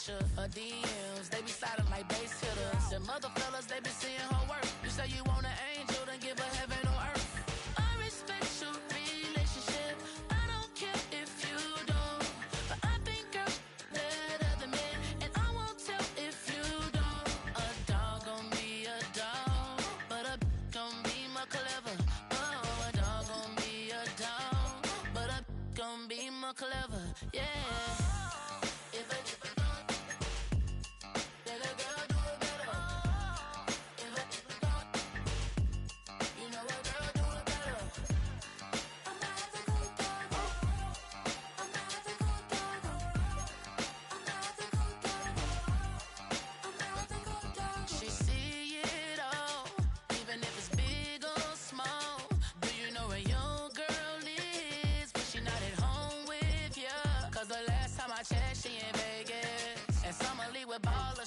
pressure. Her DMs, they be sliding like base hitters. The mother fellas, they be seeing her work. You say you want an angel, then give her heaven on earth. I respect your relationship. I don't care if you don't. But I think girl better than men. And I won't tell if you don't. A dog gon' be a dog. But a gon' be more clever. Oh, a dog gon' be a dog. But a gon' be more clever. Yeah.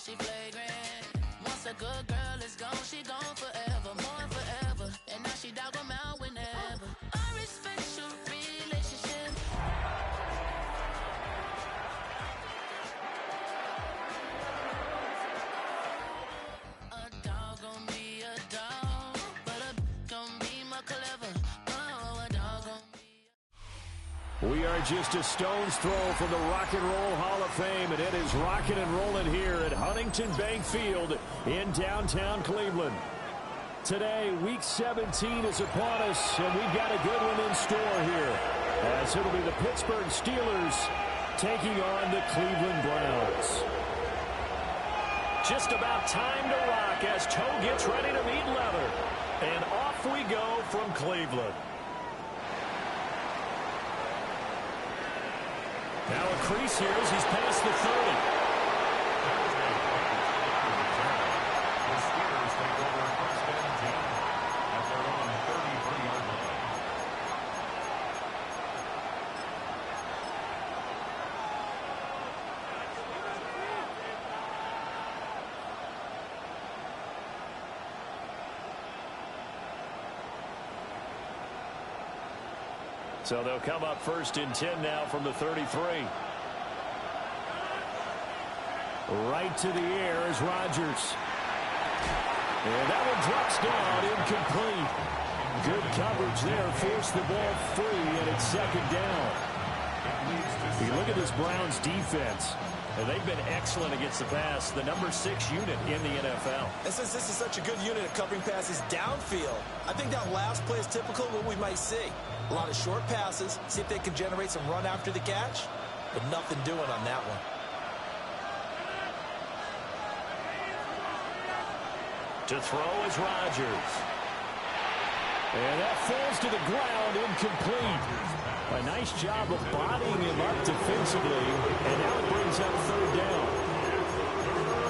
She flagrant. Once a good girl is gone, she gone forever, more forever. And now she dog 'em out whenever. I respect your relationship. A dog gon' be a dog, but a gon' be more clever. Oh, a dog gon' be. We are just a stone's throw from the Rock and Roll Hall of Fame, and it is rocking and rolling here at Huntington Bank Field in downtown Cleveland. Today, Week 17 is upon us, and we've got a good one in store here, as it'll be the Pittsburgh Steelers taking on the Cleveland Browns. Just about time to rock as Toe gets ready to meet leather, and off we go from Cleveland. Now a crease here as he's past the 30. The Steelers take over first and 10 at their own 33-yard line. So they'll come up first and 10 now from the 33. Right to the air is Rodgers. And that one drops down, incomplete. Good coverage there, forced the ball free, and it's second down. You look at this Browns defense, and they've been excellent against the pass, the number 6 unit in the NFL. And since this is such a good unit of covering passes downfield, I think that last play is typical of what we might see. A lot of short passes, see if they can generate some run after the catch, but nothing doing on that one. To throw is Rodgers. And that falls to the ground, incomplete. A nice job of bodying him up defensively, and now it brings up third down.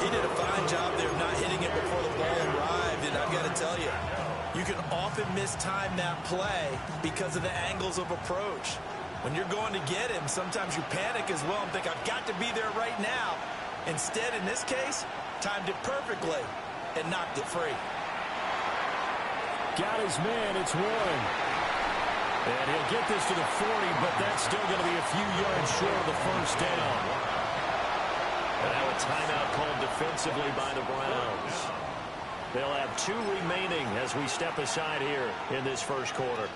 He did a fine job there of not hitting it before the ball arrived, and I've got to tell you, you can often mistime that play because of the angles of approach. When you're going to get him, sometimes you panic as well and think, I've got to be there right now. Instead, in this case, timed it perfectly and knocked it free. Got his man, it's Warren. And he'll get this to the 40, but that's still going to be a few yards short of the first down. And now a timeout called defensively by the Browns. They'll have 2 remaining as we step aside here in this first quarter.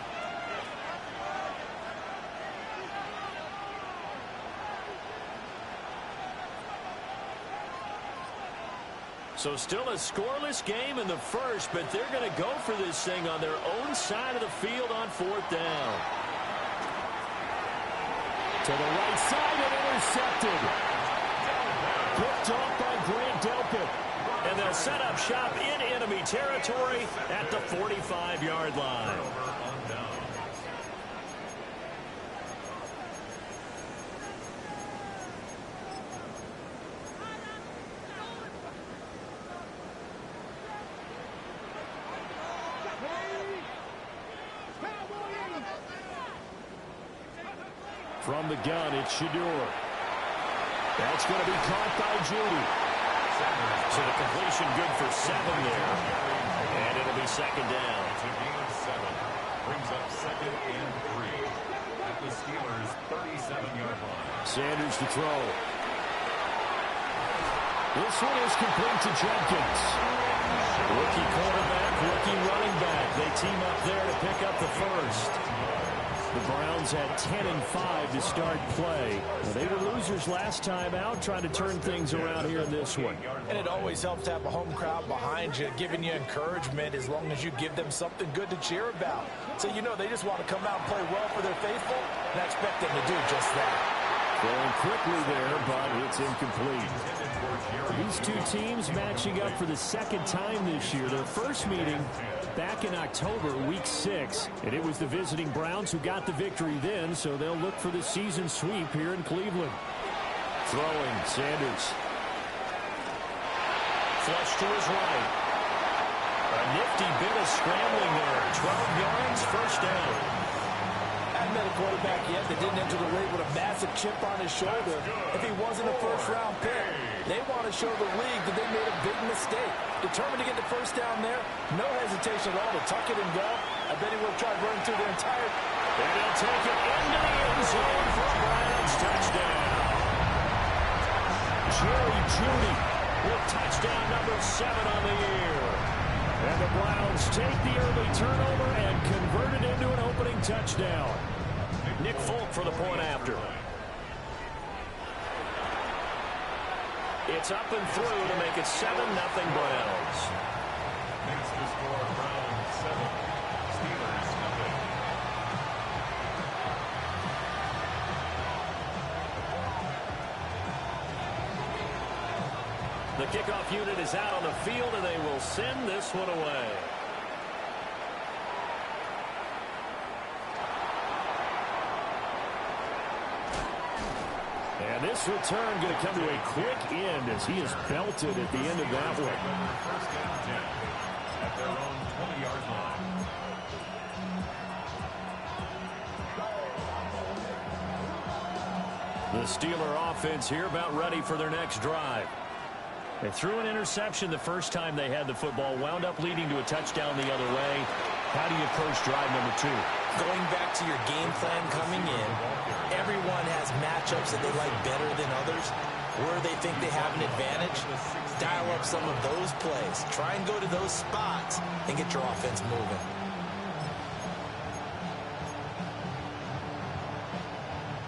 So still a scoreless game in the first, but they're going to go for this thing on their own side of the field on 4th down. To the right side and intercepted. Picked off by Grant Delpit. And they'll set up shop in enemy territory at the 45-yard line. From the gun, it's Shedeur. That's going to be caught by Judy. So the completion good for 7 there. And it'll be second down. To gain 7. Brings up 2nd and 3 at the Steelers' 37-yard line. Sanders to throw. This one is complete to Jenkins. Rookie quarterback, rookie running back. They team up there to pick up the first. The Browns had 10-5 to start play. Well, they were losers last time out, trying to turn things around here in this one. And it always helps to have a home crowd behind you, giving you encouragement as long as you give them something good to cheer about. So you know they just want to come out and play well for their faithful, and I expect them to do just that. Throwing quickly there, but it's incomplete. These two teams matching up for the second time this year. Their first meeting back in October, week 6, and it was the visiting Browns who got the victory then, so they'll look for the season sweep here in Cleveland. Throwing, Sanders. Flush to his right. A nifty bit of scrambling there. 12 yards, first down. I haven't met a quarterback yet that didn't enter the league with a massive chip on his shoulder. If he wasn't a first-round pick, they want to show the league that they made a big mistake. Determined to get the first down there, no hesitation at all to tuck it and go. I bet he would have tried running through the entire... And he'll take it into the end zone for a Browns touchdown. Jerry Jeudy with touchdown number 7 on the year. And the Browns take the early turnover and convert it into an opening touchdown. Nick Folk for the point after. It's up and through to make it 7-0 Browns. Makes the score Browns 7, Steelers 0. The kickoff unit is out on the field, and they will send this one away. And this return going to come to a quick end as he is belted at the end of that one. First down 10 at their own 20-yard line. The Steeler offense here about ready for their next drive. They threw an interception the first time they had the football, wound up leading to a touchdown the other way. How do you approach drive number 2? Going back to your game plan coming in, everyone has matchups that they like better than others. Where they think they have an advantage, dial up some of those plays. Try and go to those spots and get your offense moving.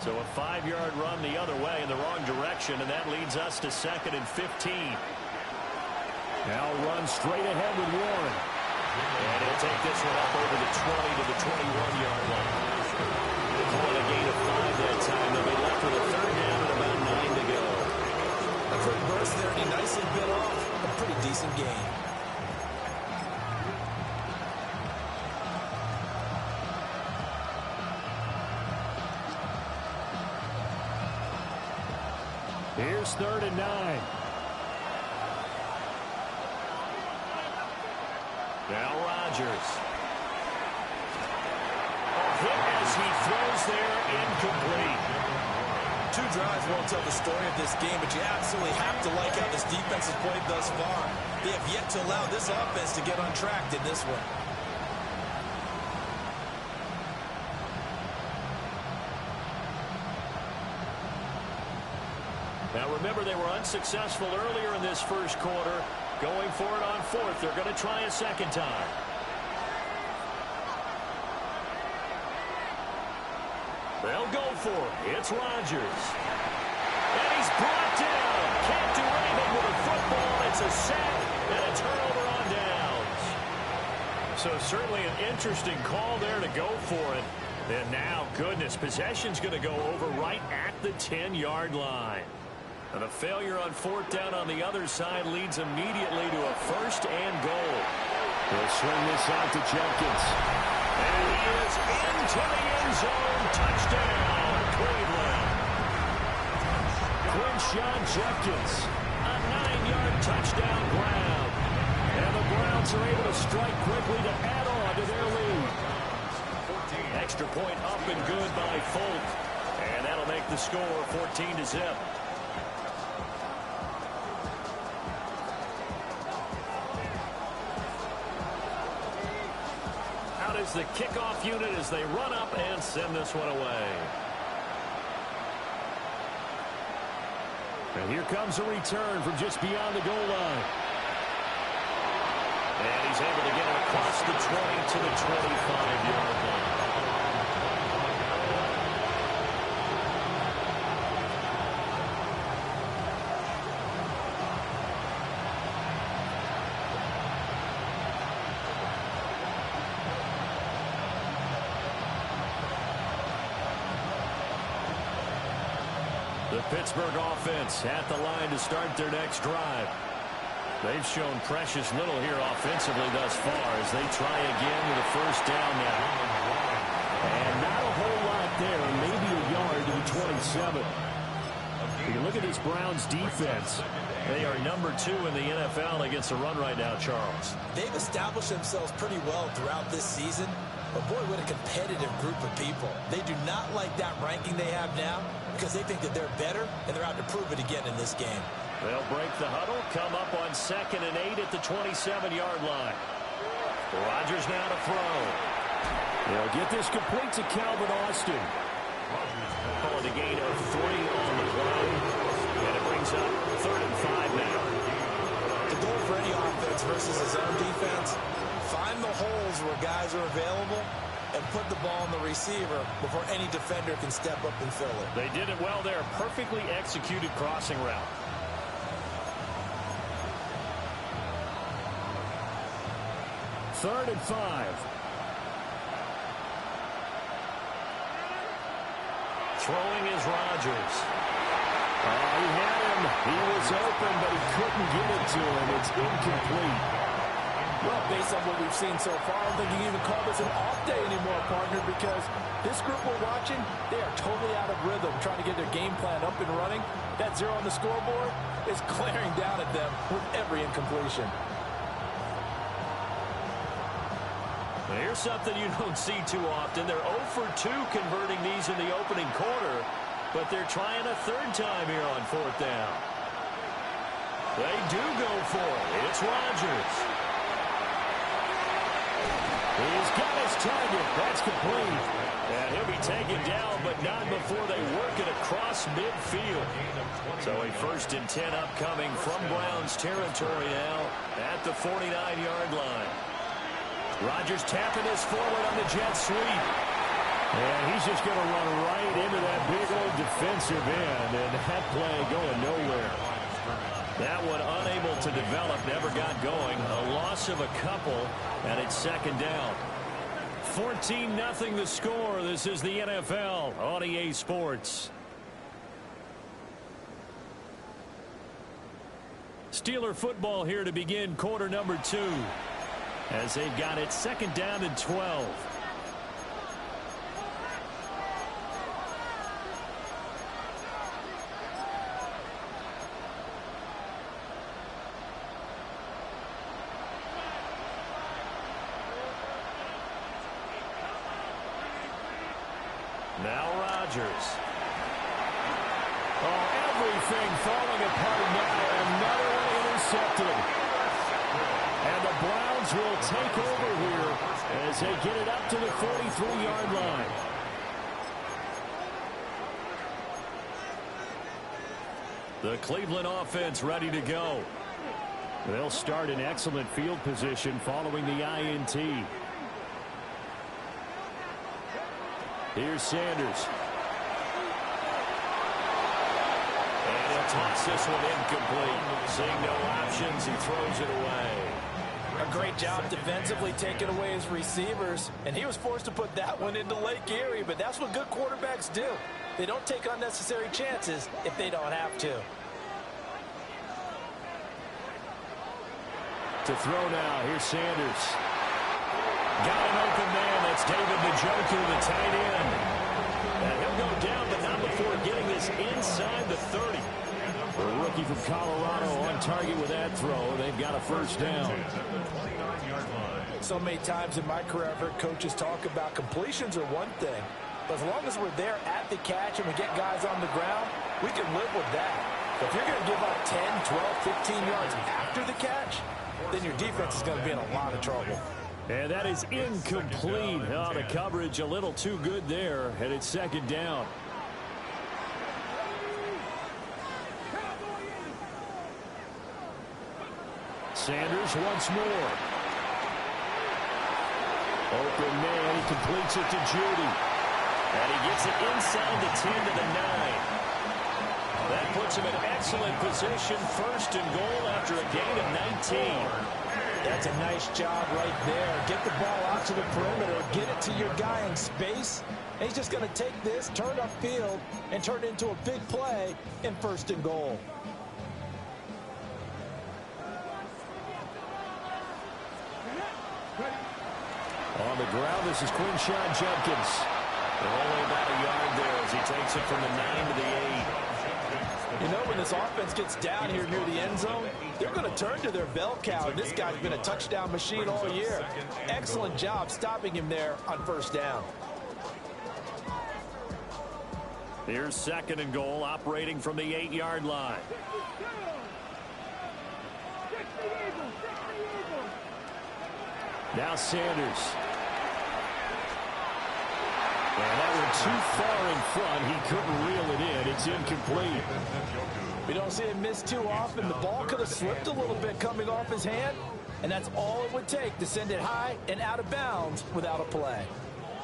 So a 5-yard run the other way in the wrong direction, and that leads us to 2nd and 15. Now run straight ahead with Warren. And he'll take this one up over the 20 to the 21-yard line. Calling a gain of 5 that time. They'll be left with a 3rd down and about 9 to go. A quick burst there, and he nicely bit off a pretty decent gain. Here's 3rd and 9. Now Rodgers. A hit as he throws there, incomplete. 2 drives won't tell the story of this game, but you absolutely have to like how this defense has played thus far. They have yet to allow this offense to get untracked in this one. Now remember, they were unsuccessful earlier in this first quarter. Going for it on 4th. They're going to try a second time. They'll go for it. It's Rodgers. And he's brought down. Can't do anything with a football. It's a sack and a turnover on downs. So certainly an interesting call there to go for it. And now, goodness, possession's going to go over right at the 10-yard line. And a failure on 4th down on the other side leads immediately to a 1st and goal. They'll swing this out to Jenkins. And he is into the end zone. Touchdown, Cleveland. Quinshon Judkins, a 9-yard touchdown grab. And the Browns are able to strike quickly to add on to their lead. Extra point up and good by Folk. And that'll make the score 14-0. Is the kickoff unit as they run up and send this one away. And here comes a return from just beyond the goal line. And he's able to get it across the 20 to the 25-yard line. The Pittsburgh offense at the line to start their next drive. They've shown precious little here offensively thus far as they try again with a first down now. And not a whole lot there, maybe a yard to the 27. You can look at this Browns defense. They are number 2 in the NFL against the run right now, Charles. They've established themselves pretty well throughout this season. But boy, what a competitive group of people. They do not like that ranking they have now because they think that they're better, and they're out to prove it again in this game. They'll break the huddle, come up on 2nd and 8 at the 27-yard line. Rodgers now to throw. They'll get this complete to Calvin Austin. Calling a gain of 3 on the play. And it brings up 3rd and 5 now. The goal for any offense versus his own defense, find the holes where guys are available and put the ball on the receiver before any defender can step up and fill it. They did it well there. Perfectly executed crossing route. Third and 5. Throwing is Rodgers. He had him. He was open, but he couldn't get it to him. It's incomplete. Well, based on what we've seen so far, I don't think you can even call this an off day anymore, partner, because this group we're watching, they are totally out of rhythm, trying to get their game plan up and running. That 0 on the scoreboard is glaring down at them with every incompletion. Well, here's something you don't see too often. They're 0 for 2 converting these in the opening quarter, but they're trying a 3rd time here on 4th down. They do go for it. It's Rodgers. He's got his target. That's complete. And he'll be taken down, but not before they work it across midfield. So a 1st and 10 upcoming from Browns territory now at the 49-yard line. Rodgers tapping his forward on the jet sweep. And he's just going to run right into that big old defensive end, and that play going nowhere. That one unable to develop, never got going. A loss of a couple, and it's 2nd down. 14-0 the score. This is the NFL on EA Sports. Steeler football here to begin quarter number 2. As they've got it 2nd down and 12. Now Rodgers. Oh, everything falling apart now. Another one intercepted. And the Browns will take over here as they get it up to the 43-yard line. The Cleveland offense ready to go. They'll start in excellent field position following the INT. Here's Sanders. And he'll toss this one incomplete. Seeing no options, he throws it away. A great job defensively taking away his receivers, and he was forced to put that one into Lake Erie, but that's what good quarterbacks do. They don't take unnecessary chances if they don't have to. To throw now, here's Sanders. Got an open man. That's David Njoku, the tight end. And he'll go down, but not before getting this inside the 30. The rookie from Colorado on target with that throw. They've got a first down. So many times in my career, I've heard coaches talk about completions are one thing, but as long as we're there at the catch and we get guys on the ground, we can live with that. But if you're going to give up 10, 12, 15 yards after the catch, then your defense is going to be in a lot of trouble. And that is incomplete. Oh, the coverage a little too good there, and it's 2nd down. Sanders once more. Open man, he completes it to Judy. And he gets it inside the 10 to the 9. That puts him in excellent position, first and goal after a gain of 19. That's a nice job right there. Get the ball out to the perimeter, get it to your guy in space. And he's just going to take this, turn upfield, and turn it into a big play in first and goal. On the ground, this is Quinshon Judkins. They're only about a yard there as he takes it from the 9 to the 8. You know, when this offense gets down here near the end zone, they're going to turn to their bell cow, and this guy's been a touchdown machine all year. Excellent job stopping him there on first down. Here's second and goal, operating from the 8-yard line. Now Sanders. And that went too far in front. He couldn't reel it in. It's incomplete. We don't see him miss too often. The ball could have slipped a little bit coming off his hand, and that's all it would take to send it high and out of bounds without a play.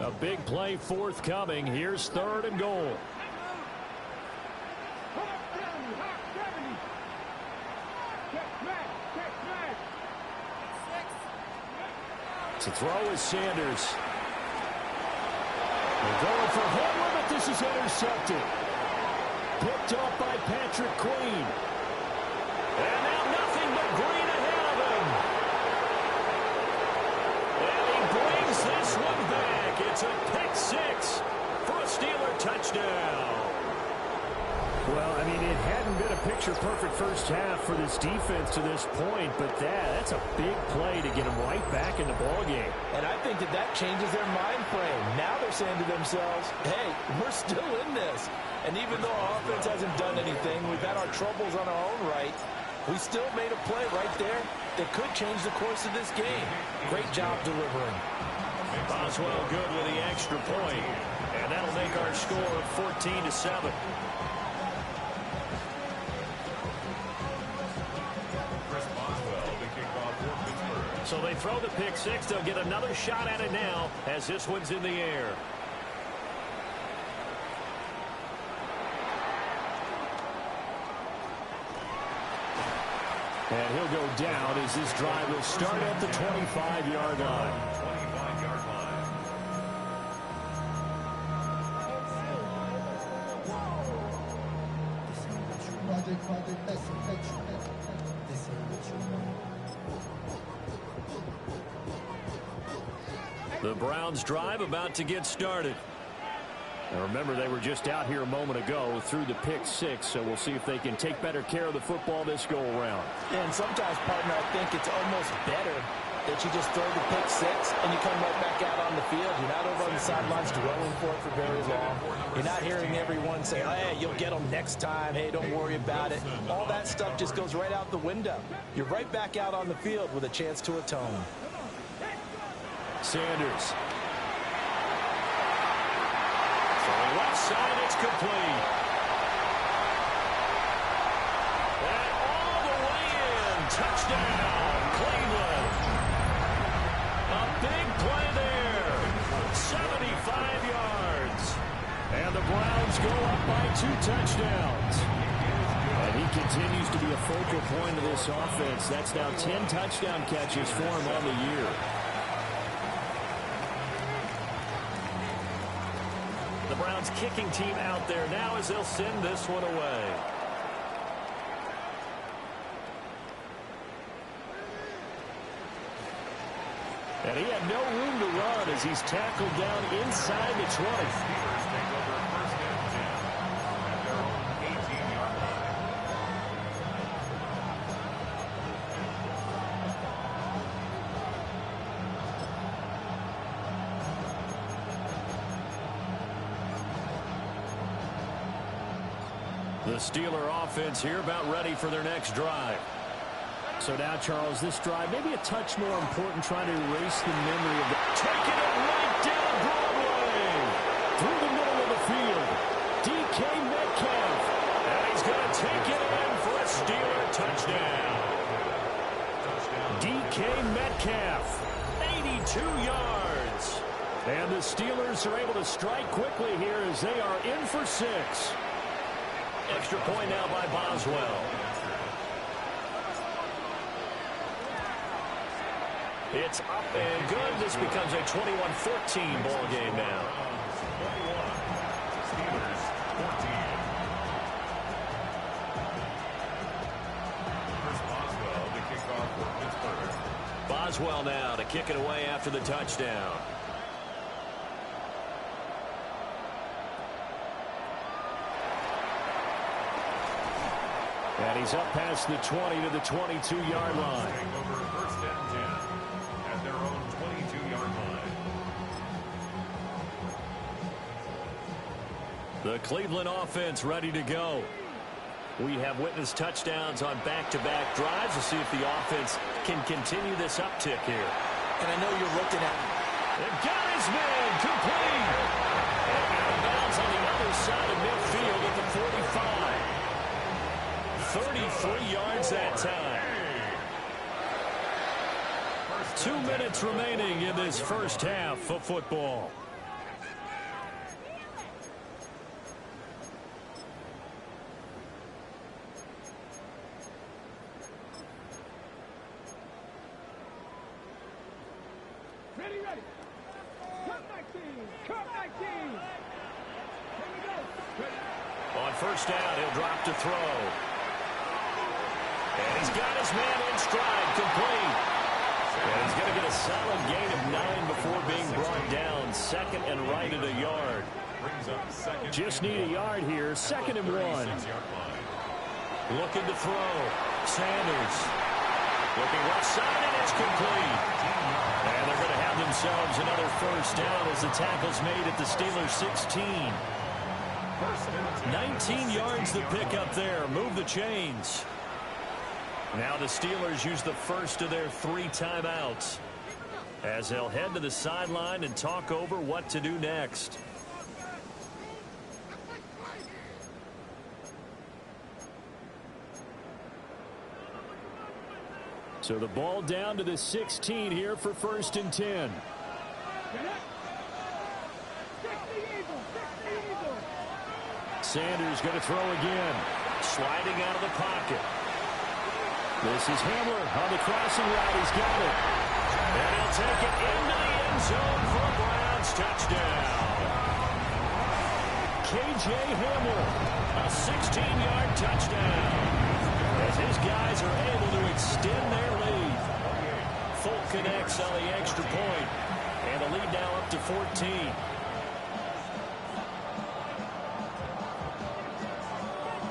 A big play forthcoming. Here's third and goal. To throw is Sanders. They're going for Headland, but this is intercepted. Picked off by Patrick Queen. And now nothing but green ahead of him. And he brings this one back. It's a pick six for a Steeler touchdown. Well, I mean, it hadn't been a picture-perfect first half for this defense to this point, but that's a big play to get them right back in the ballgame. And I think that changes their mind frame. Now they're saying to themselves, hey, we're still in this. And even though our offense hasn't done anything, we've had our troubles on our own right, we still made a play right there that could change the course of this game. Great job delivering. Boswell good with the extra point. And that'll make our score 14-7. So they throw the pick six. They'll get another shot at it now as this one's in the air. And he'll go down as this drive will start at the 25-yard line. The Browns drive about to get started. Now remember, they were just out here a moment ago through the pick six, so we'll see if they can take better care of the football this go-around. And sometimes, partner, I think it's almost better that you just throw the pick six and you come right back out on the field. You're not over on the sidelines dwelling for it for very long. You're not hearing everyone say, hey, you'll get them next time. Hey, don't worry about it. All that stuff just goes right out the window. You're right back out on the field with a chance to atone. Sanders. From the left side, it's complete. And all the way in. Touchdown, Cleveland. A big play there. 75 yards. And the Browns go up by 2 touchdowns. And he continues to be a focal point of this offense. That's now 10 touchdown catches for him on the year. The Browns kicking team out there now as they'll send this one away. And he had no room to run as he's tackled down inside the 20. The Steeler offense here about ready for their next drive. So now, Charles, this drive maybe a touch more important, trying to erase the memory of the... Taking it right down Broadway. Through the middle of the field. DK Metcalf. And he's going to take it in for a Steeler touchdown. DK Metcalf, 82 yards. And the Steelers are able to strike quickly here as they are in for 6. Extra point now by Boswell. It's up and good. This becomes a 21-14 ball game now. 21. Steelers 14. Chris Boswell, the kickoff for Pittsburgh. Boswell now to kick it away after the touchdown. And he's up past the 20 to the 22-yard line. Over first and 10 at their own 22-yard line. The Cleveland offense ready to go. We have witnessed touchdowns on back-to-back drives. We'll see if the offense can continue this uptick here. And I know you're looking at They've got his man complete. And out of bounds on the other side of midfield at the 45. 33 yards that time. 2 minutes remaining in this first half of football. Ready. Come back team. Here we go. On first down, he'll drop to throw. And he's got his man in stride, complete. And he's going to get a solid gain of 9 before being brought down. Second and right at a yard. Brings up second. Just need a yard here. 2nd and 1. 36-yard line. Looking to throw. Sanders. Looking left side, and it's complete. And they're going to have themselves another first down as the tackle's made at the Steelers' 16. 19 yards to pick up there. Move the chains. Now the Steelers use the first of their 3 timeouts as they'll head to the sideline and talk over what to do next. So the ball down to the 16 here for 1st and 10. Sanders going to throw again. Sliding out of the pocket. This is Hamler on the crossing route. He's got it. And he'll take it into the end zone for a Browns touchdown. K.J. Hamler. A 16-yard touchdown. As his guys are able to extend their lead. Folk connects on the extra point. And the lead now up to 14.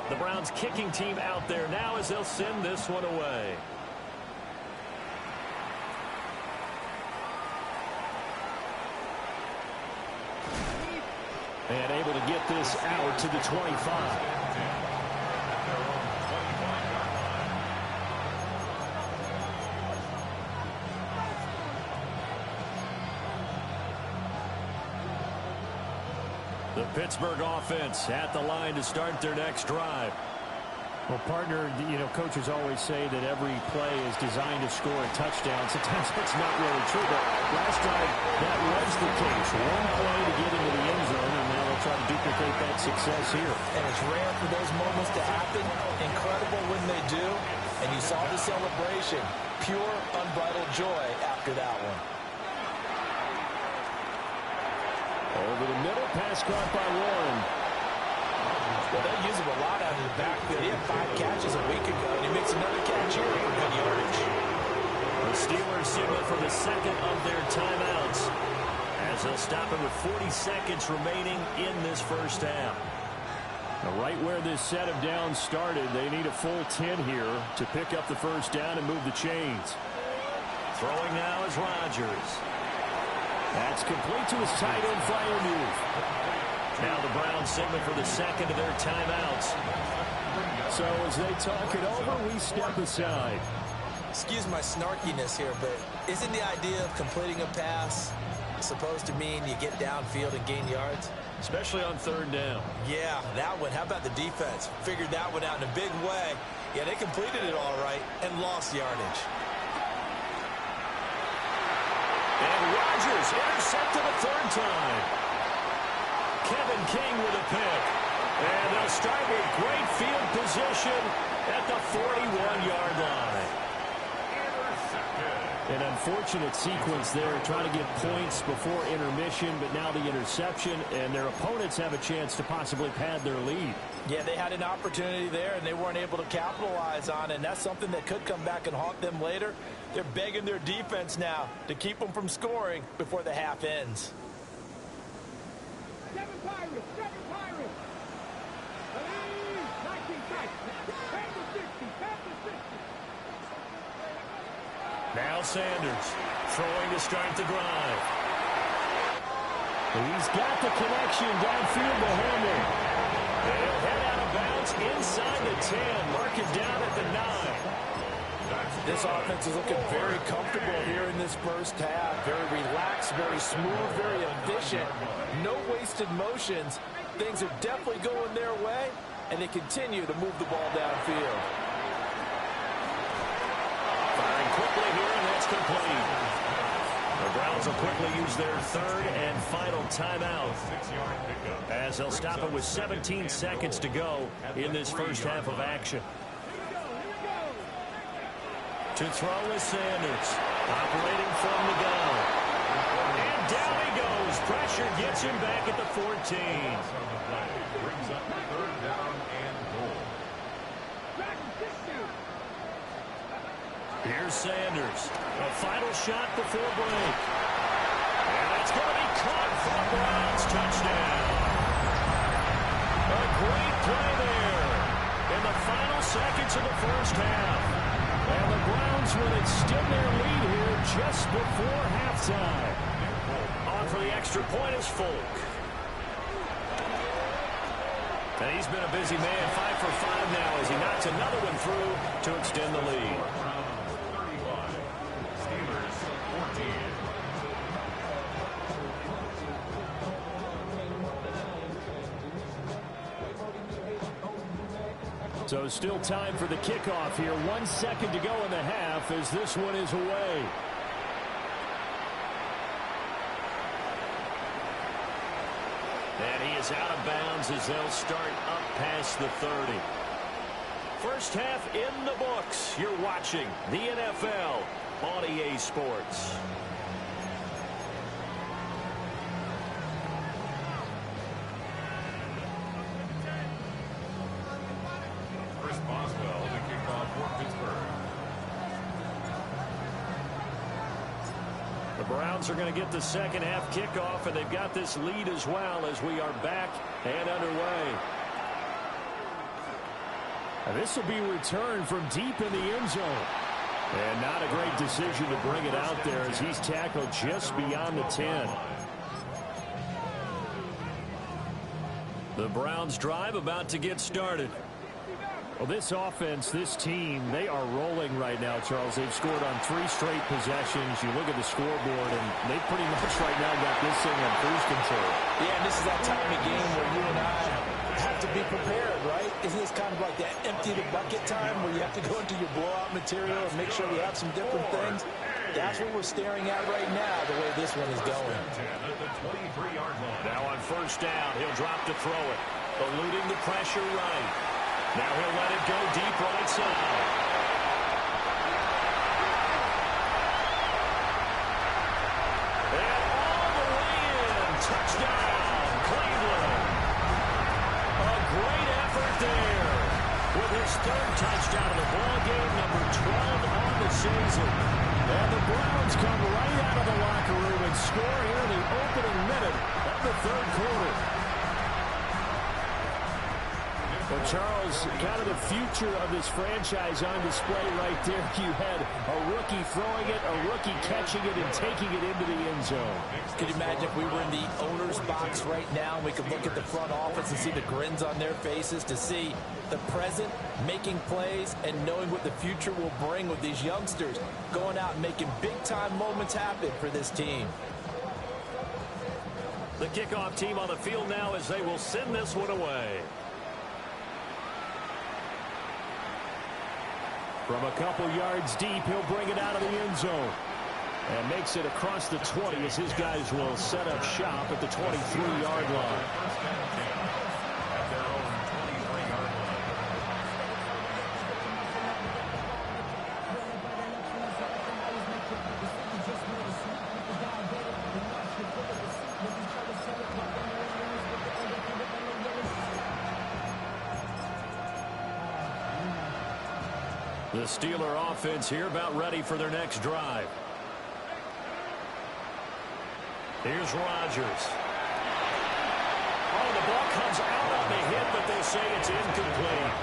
The Browns kicking team out there now as they'll send this one away. And able to get this out to the 25. The Pittsburgh offense at the line to start their next drive. Well, partner, coaches always say that every play is designed to score a touchdown. Sometimes that's not really true, but last drive, that was the case. One play to get into the end zone, and now they'll try to duplicate that success here. And it's rare for those moments to happen. Incredible when they do. And you saw the celebration. Pure, unbridled joy after that one. Over the middle, pass caught by Warren. Well, they use him a lot out of the backfield. He had 5 catches a week ago, and he makes another catch here for good yardage. The Steelers signal for the second of their timeouts as they'll stop it with 40 seconds remaining in this first half. Now, right where this set of downs started, they need a full 10 here to pick up the first down and move the chains. Throwing now is Rodgers. That's complete to his tight end flyer move. Now the Browns signal for the second of their timeouts. So as they talk it over, we step aside. Excuse my snarkiness here, but isn't the idea of completing a pass supposed to mean you get downfield and gain yards? Especially on third down. Yeah, that one. How about the defense? Figured that one out in a big way. Yeah, they completed it all right and lost yardage. And Rodgers intercepted a third time. Kevin King with a pick. And they'll start with great field position at the 41-yard line. An unfortunate sequence there, trying to get points before intermission, but now the interception, and their opponents have a chance to possibly pad their lead. Yeah, they had an opportunity there, and they weren't able to capitalize on it, and that's something that could come back and haunt them later. They're begging their defense now to keep them from scoring before the half ends. 7 Pirates, 7 Pirates. 19 sites. 10 to 60, 10 to 60. Now Sanders throwing to start the drive. He's got the connection downfield to Hamlin. They'll head out of bounds inside the 10. Mark it down at the 9. This offense is looking very comfortable here in this first half. Very relaxed, very smooth, very efficient. No wasted motions. Things are definitely going their way, and they continue to move the ball downfield. Firing quickly here, and that's complete. The Browns will quickly use their third and final timeout, as they'll stop it with 17 seconds to go in this first half of action. To throw is Sanders, operating from the gun. And down he goes. Pressure gets him back at the 14. Brings up third down and goal. Here's Sanders. A final shot before break. And that's going to be caught for the Browns. Touchdown. A great play there in the final seconds of the first half. And the Browns will extend their lead here just before halftime. On for the extra point is Folk. And he's been a busy man, 5 for 5 now as he knocks another one through to extend the lead. So still time for the kickoff here. 1 second to go in the half as this one is away. And he is out of bounds as they'll start up past the 30. First half in the books. You're watching the NFL on EA Sports. Chris Boswell, the kickoff for Pittsburgh. The Browns are going to get the second half kickoff, and they've got this lead as well as we are back and underway. And this will be returned from deep in the end zone. And not a great decision to bring it out there as he's tackled just beyond the 10. The Browns drive about to get started. Well, this offense, this team, they are rolling right now, Charles. They've scored on 3 straight possessions. You look at the scoreboard, and they pretty much right now got this thing on cruise control. Yeah, and this is that time of the game where you and I have to be prepared, right? Isn't this kind of like that empty the bucket time where you have to go into your blowout material and make sure we have some different things? That's what we're staring at right now, the way this one is going. Now on first down, he'll drop to throw it, eluding the pressure right. Now he'll let it go deep right side. And all the way in. Touchdown, Cleveland. A great effort there with his third touchdown of the ball game, number 12 on the season. And the Browns come right out of the locker room and score here in the opening minute of the third quarter. Well, Charles, kind of the future of this franchise on display right there. You had a rookie throwing it, a rookie catching it, and taking it into the end zone. Could you imagine if we were in the owner's box right now and we could look at the front office and see the grins on their faces, to see the present making plays and knowing what the future will bring with these youngsters going out and making big-time moments happen for this team. The kickoff team on the field now as they will send this one away. From a couple yards deep, he'll bring it out of the end zone. And makes it across the 20 as his guys will set up shop at the 23-yard line. First and 10 at their own 23-yard line. The Steeler offense here about ready for their next drive. Here's Rodgers. Oh, the ball comes out on the hit, but they say it's incomplete.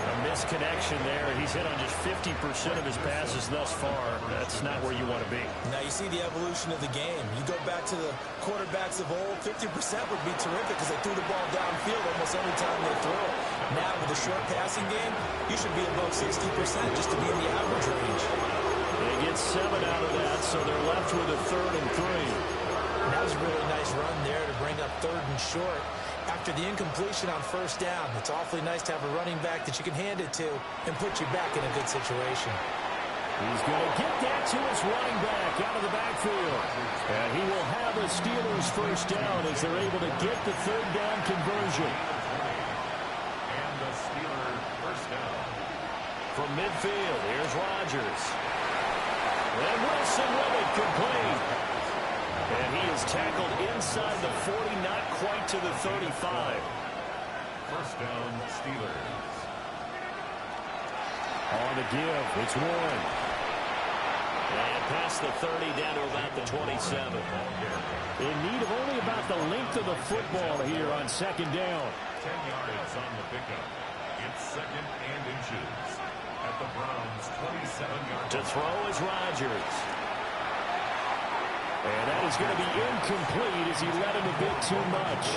A misconnection there. He's hit on just 50% of his passes thus far. That's not where you want to be. Now you see the evolution of the game. You go back to the quarterbacks of old, 50% would be terrific because they threw the ball downfield almost every time they threw it. Now with the short passing game, you should be above 60% just to be in the average range. They get 7 out of that, so they're left with a 3rd and 3. That was a really nice run there to bring up 3rd and short. After the incompletion on 1st down, it's awfully nice to have a running back that you can hand it to and put you back in a good situation. He's going to get that to his running back out of the backfield. And he will have a Steelers 1st down as they're able to get the 3rd down conversion. And the Steelers 1st down. From midfield, here's Rodgers. And Wilson with it, complete. And he is tackled inside the 40, not quite to the 35. 1st down, Steelers. On the give, it's Warren. And past the 30, down to about the 27. In need of only about the length of the football here on 2nd down. 10 yards on the pickup. It's 2nd and inches at the Browns' 27-yard line. To throw is Rodgers. And that is going to be incomplete as he let him a bit too much.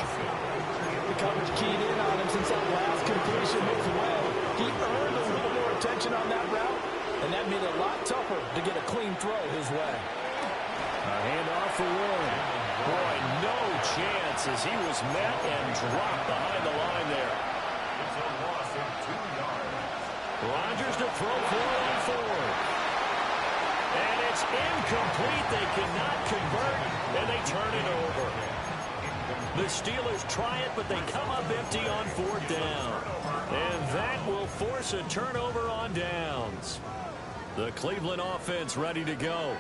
The coverage keyed in on him since that last completion his way. He earned a little more attention on that route, and that made it a lot tougher to get a clean throw his way. A handoff for Warren. Boy, no chance as he was met and dropped behind the line there. It's a loss of 2 yards. Rodgers to throw for it on 4th. And it's incomplete. They cannot convert, and they turn it over. The Steelers try it, but they come up empty on 4th down. And that will force a turnover on downs. The Cleveland offense ready to go.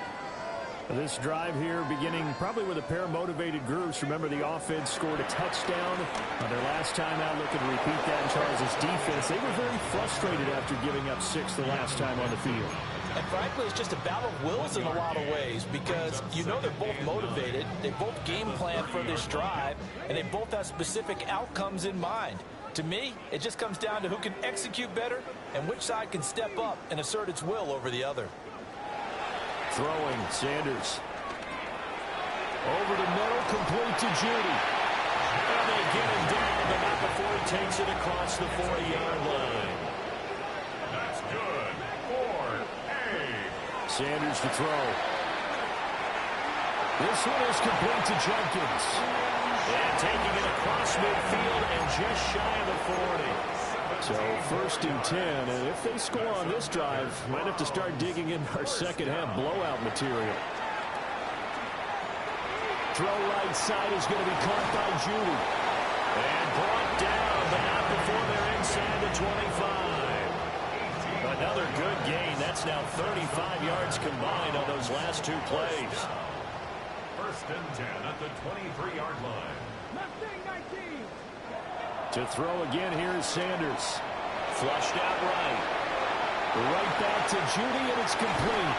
This drive here beginning probably with a pair of motivated groups. Remember, the offense scored a touchdown on their last time out. Looking to repeat that in Charles' defense. They were very frustrated after giving up 6 the last time on the field. And frankly, it's just a battle of wills in a lot of ways because you know they're both motivated, they both game plan for this drive, and they both have specific outcomes in mind. To me, it just comes down to who can execute better and which side can step up and assert its will over the other. Throwing, Sanders. Over the middle, complete to Judy. And they get him down, but not before he takes it across the 40-yard line. That's good. 4A. Sanders to throw. This one is complete to Jenkins. And taking it across midfield and just shy of the 40. So 1st and 10, and if they score on this drive, might have to start digging in our second half blowout material. Throw right side is going to be caught by Judy. And brought down, but not before they're inside the 25. Another good gain. That's now 35 yards combined on those last 2 plays. 1st and 10 at the 23-yard line. Mustang 19. To throw again, here's Sanders. Flushed out right. Right back to Judy, and it's complete.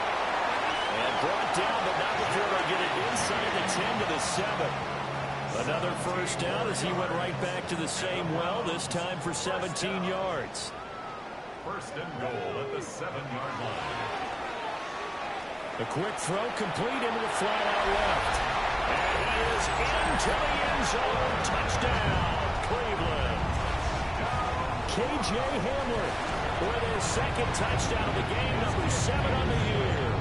And brought down, but not before they get it inside the 10 to the 7. Another 1st down as he went right back to the same well, this time for 17 yards. 1st and goal at the 7-yard line. A quick throw complete into the flat out left. And he is into the end zone. Touchdown, Cleveland. K.J. Hamler With his 2nd touchdown of the game, number 7 on the year.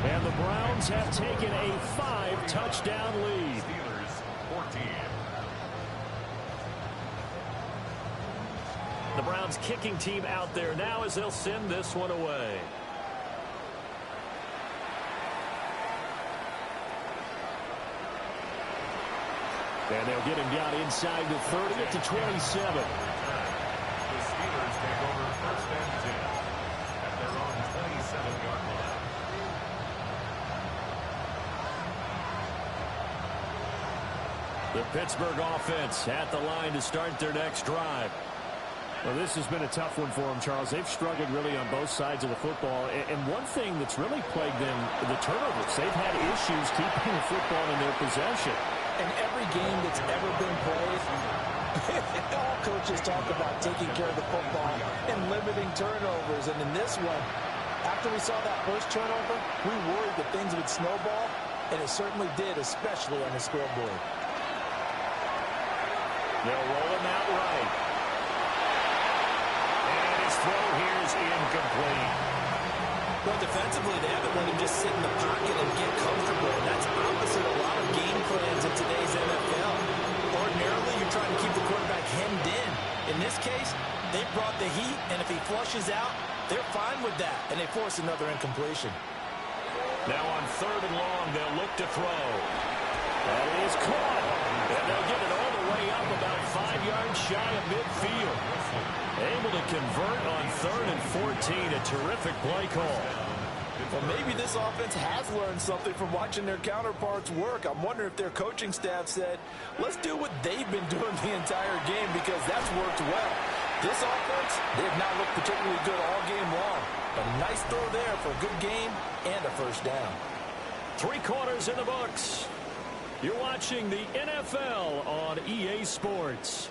And the Browns have taken a 5-touchdown lead. Steelers 14. The Browns kicking team out there now as they'll send this one away. And they'll get him down inside the 30 at the 27. The Steelers take over first and 10 at their own 27-yard line. The Pittsburgh offense at the line to start their next drive. Well, this has been a tough one for them, Charles. They've struggled really on both sides of the football. And one thing that's really plagued them, the turnovers. They've had issues keeping the football in their possession. In every game that's ever been played, all coaches talk about taking care of the football and limiting turnovers. And in this one, after we saw that first turnover, we worried that things would snowball, and it certainly did, especially on the scoreboard. They'll roll him out right. And his throw here is incomplete. Well, defensively, they haven't let him just sit in the pocket and get comfortable. That's opposite a lot of game plans in today's NFL. Ordinarily, you're trying to keep the quarterback hemmed in. In this case, they brought the heat, and if he flushes out, they're fine with that, and they force another incompletion. Now on 3rd and long, they'll look to throw. That is caught. And they'll get it all the way up about 5 yards shy of midfield. Able to convert on 3rd and 14. A terrific play call. Well, maybe this offense has learned something from watching their counterparts work. I'm wondering if their coaching staff said, let's do what they've been doing the entire game, because that's worked well. This offense, they have not looked particularly good all game long. But a nice throw there for a good game and a first down. 3 quarters in the books. You're watching the NFL on EA Sports.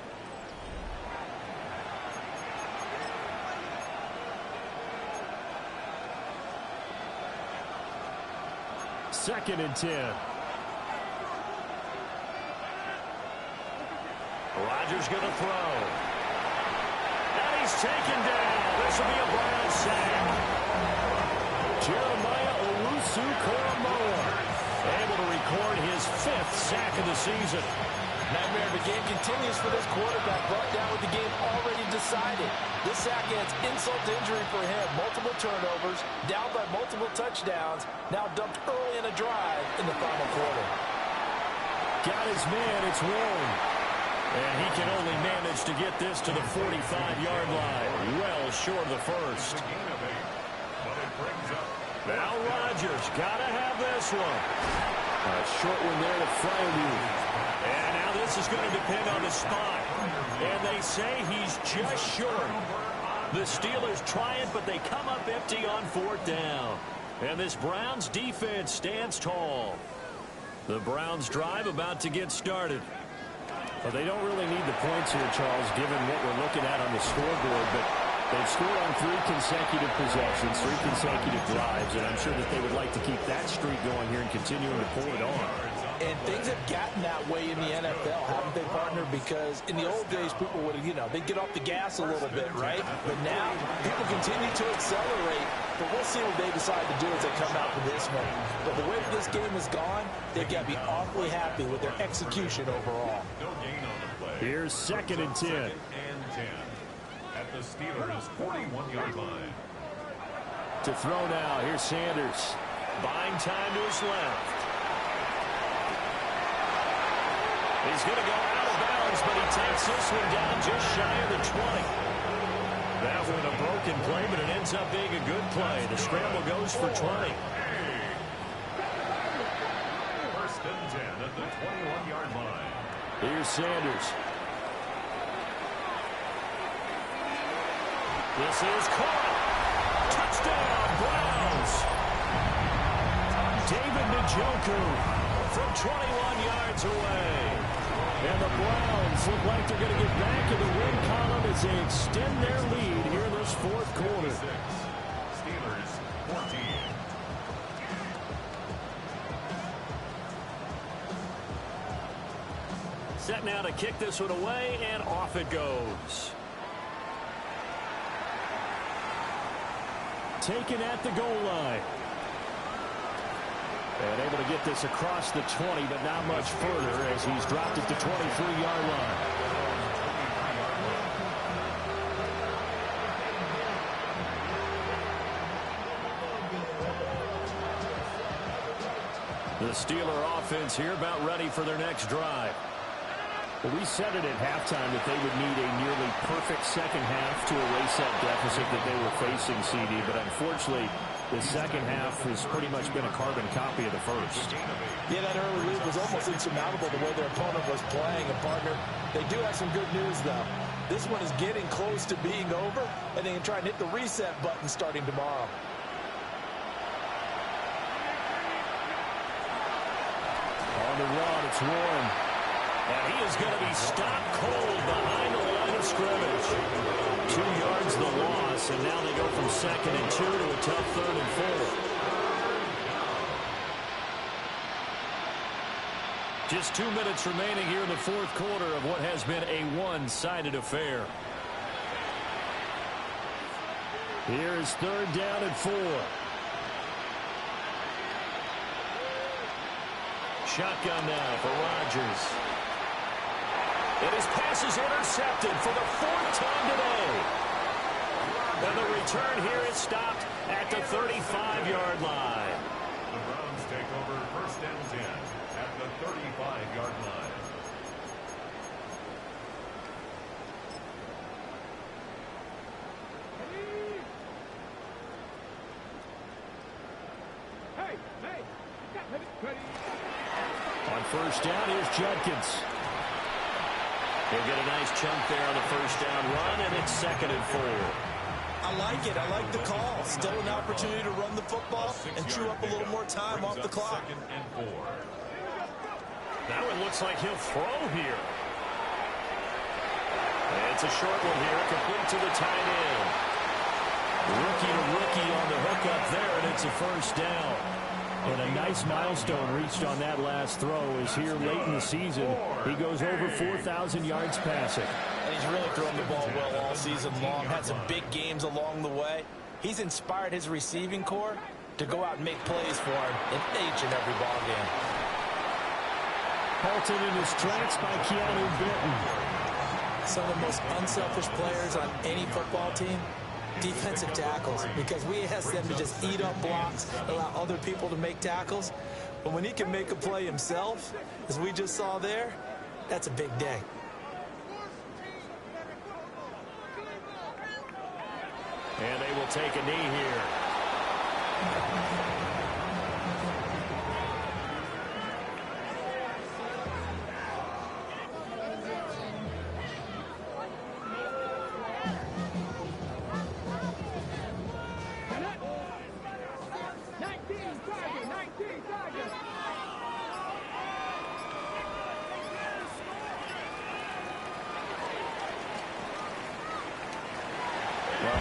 Second and 10. Rodgers going to throw. And he's taken down. This will be a Brown sack. Jeremiah Owusu-Koramoah able to record his 5th sack of the season. Nightmare, the game continues for this quarterback, brought down with the game already decided. This sack adds insult to injury for him. Multiple turnovers, down by multiple touchdowns, now dumped early in a drive in the final quarter. Got his man, it's Warren. And he can only manage to get this to the 45-yard line. Well short of the first. Now Rodgers got to have this one. A short one there to Freiermuth. And now this is going to depend on the spot. And they say he's just short. The Steelers try it, but they come up empty on 4th down. And this Browns defense stands tall. The Browns drive about to get started. Well, they don't really need the points here, Charles, given what we're looking at on the scoreboard, but they've scored on 3 consecutive possessions, 3 consecutive drives, and I'm sure that they would like to keep that streak going here and continuing to pull it on. And things have gotten that way in the NFL, haven't they, partner? Because in the old days, people would, they'd get off the gas a little bit, right? But now, people continue to accelerate, but we'll see what they decide to do as they come out for this one. But the way that this game has gone, they've got to be awfully happy with their execution overall. No gain on the play. Here's 2nd and 10. 2nd and 10 at the Steelers' 41-yard line. To throw now, here's Sanders. Buying time to his left. He's going to go out of bounds, but he takes this one down just shy of the 20. That one a broken play, but it ends up being a good play. The scramble goes for 20. First and 10 at the 21-yard line. Here's Sanders. This is caught. Touchdown, Browns. David Njoku from 21 yards away. And the Browns look like they're going to get back in the win column as they extend their lead here in this 4th quarter. Steelers 14. Set now to kick this one away, and off it goes. Taken at the goal line. And able to get this across the 20, but not much further as he's dropped at the 23-yard line. The Steeler offense here about ready for their next drive. Well, we said it at halftime that they would need a nearly perfect second half to erase that deficit that they were facing, CD. But unfortunately, the second half has pretty much been a carbon copy of the first. Yeah, that early lead was almost insurmountable the way their opponent was playing. And, partner, they do have some good news, though. This one is getting close to being over, and they can try and hit the reset button starting tomorrow. On the run, it's Warren. And he is going to be stopped cold behind the line of scrimmage. 2 yards the loss, and now they go from 2nd and 2 to a tough 3rd and 4. Just 2 minutes remaining here in the fourth quarter of what has been a one-sided affair. Here's 3rd down and 4. Shotgun now for Rodgers. And his pass is intercepted for the 4th time today. And the return here is stopped at the 35-yard line. The Browns take over 1st and 10 at the 35-yard line. On 1st down, here's Judkins. He'll get a nice chunk there on the 1st down run, and it's 2nd and 4. I like it. I like the call. Still an opportunity to run the football and chew up a little more time off the clock. 2nd and 4. Now it looks like he'll throw here. And it's a short one here, complete to the tight end. Rookie to rookie on the hook up there, and it's a 1st down. And a nice milestone reached on that last throw is here late in the season. He goes over 4,000 yards passing. And he's really thrown the ball well all season long. Had some big games along the way. He's inspired his receiving corps to go out and make plays for him in each and every ball game. Halted in his tracks by Keanu Benton. Some of the most unselfish players on any football team, defensive tackles, because we ask them to just eat up blocks, allow other people to make tackles. But when he can make a play himself, as we just saw there, that's a big day. And they will take a knee here.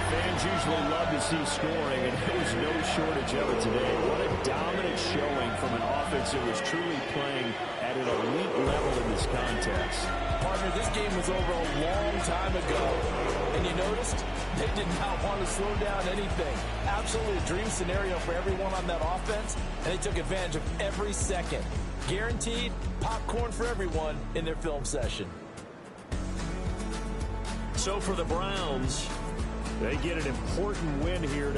Fans usually love to see scoring, and there was no shortage of it today. What a dominant showing from an offense that was truly playing at an elite level in this contest. Partner, this game was over a long time ago, and you noticed they did not want to slow down anything. Absolutely a dream scenario for everyone on that offense, and they took advantage of every second. Guaranteed popcorn for everyone in their film session. So for the Browns, they get an important win here to